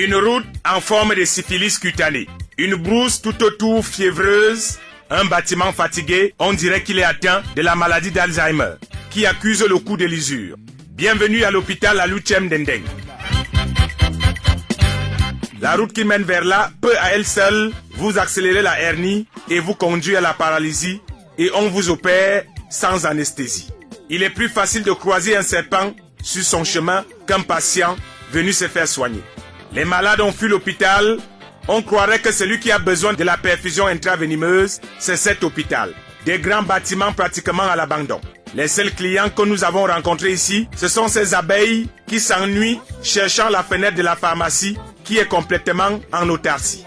Une route en forme de syphilis cutanée. Une brousse tout autour fiévreuse. Un bâtiment fatigué, on dirait qu'il est atteint de la maladie d'Alzheimer, qui accuse le coup de l'usure. Bienvenue à l'hôpital Alou Chem Dendeng. La route qui mène vers là peut à elle seule vous accélérer la hernie et vous conduire à la paralysie, et on vous opère sans anesthésie. Il est plus facile de croiser un serpent sur son chemin qu'un patient venu se faire soigner. Les malades ont fui l'hôpital. On croirait que celui qui a besoin de la perfusion intraveineuse, c'est cet hôpital. Des grands bâtiments pratiquement à l'abandon. Les seuls clients que nous avons rencontrés ici, ce sont ces abeilles qui s'ennuient cherchant la fenêtre de la pharmacie qui est complètement en autarcie.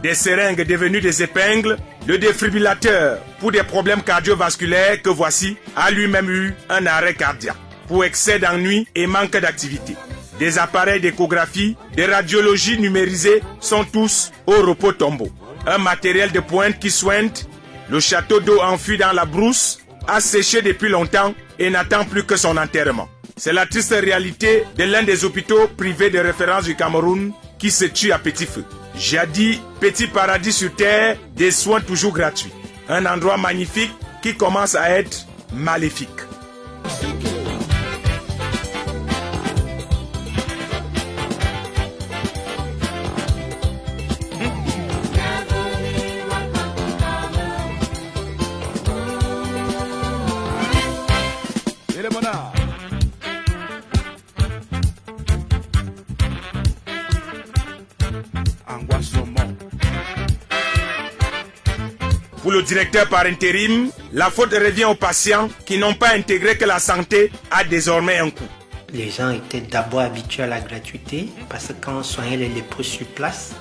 Des seringues devenues des épingles, le défibrillateur pour des problèmes cardiovasculaires que voici a lui-même eu un arrêt cardiaque pour excès d'ennui et manque d'activité. Des appareils d'échographie, des radiologies numérisées sont tous au repos-tombeau. Un matériel de pointe qui sointe, le château d'eau enfui dans la brousse, a séché depuis longtemps et n'attend plus que son enterrement. C'est la triste réalité de l'un des hôpitaux privés de référence du Cameroun qui se tue à petit feu. Jadis, petit paradis sur terre, des soins toujours gratuits. Un endroit magnifique qui commence à être maléfique. Pour le directeur par intérim, la faute revient aux patients qui n'ont pas intégré que la santé a désormais un coût. Les gens étaient d'abord habitués à la gratuité parce que quand on soignait les lépreux sur place,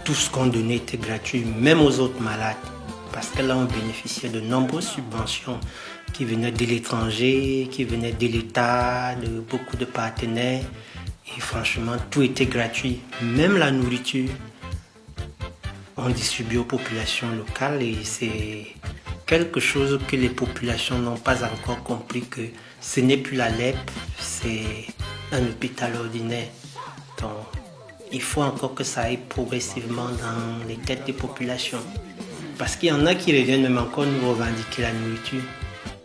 tout ce qu'on donnait était gratuit, même aux autres malades. Parce que là, on bénéficiait de nombreuses subventions qui venaient de l'étranger, qui venaient de l'État, de beaucoup de partenaires. Et franchement, tout était gratuit, même la nourriture. On distribue aux populations locales et c'est quelque chose que les populations n'ont pas encore compris, que ce n'est plus la lèpre, c'est un hôpital ordinaire. Donc, il faut encore que ça aille progressivement dans les têtes des populations. Parce qu'il y en a qui reviennent même encore nous revendiquer la nourriture.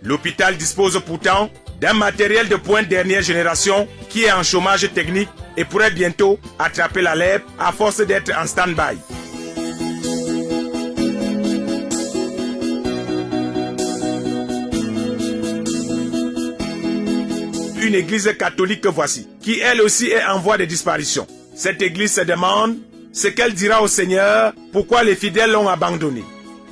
L'hôpital dispose pourtant d'un matériel de pointe dernière génération qui est en chômage technique et pourrait bientôt attraper la lèpre à force d'être en stand-by. Une église catholique que voici, qui elle aussi est en voie de disparition. Cette église se demande ce qu'elle dira au Seigneur, pourquoi les fidèles l'ont abandonnée.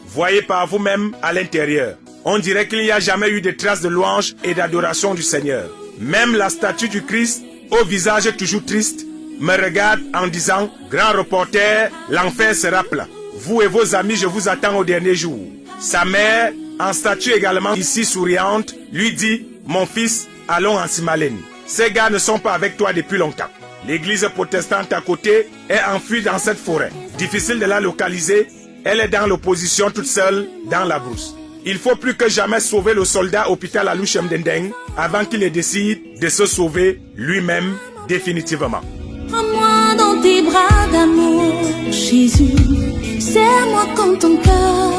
Voyez par vous-même à l'intérieur. On dirait qu'il n'y a jamais eu de traces de louange et d'adoration du Seigneur. Même la statue du Christ, au visage toujours triste, me regarde en disant « Grand reporter, l'enfer sera plein. Vous et vos amis, je vous attends au dernier jour. » Sa mère, en statue également ici souriante, lui dit « Mon fils, allons en Simalène. Ces gars ne sont pas avec toi depuis longtemps. » L'église protestante à côté est enfuie dans cette forêt. Difficile de la localiser, elle est dans l'opposition toute seule dans la brousse. Il faut plus que jamais sauver le soldat hôpital Alou Chem Dendeng avant qu'il ne décide de se sauver lui-même définitivement. Prends-moi dans tes bras d'amour, Jésus, serre-moi comme ton cœur.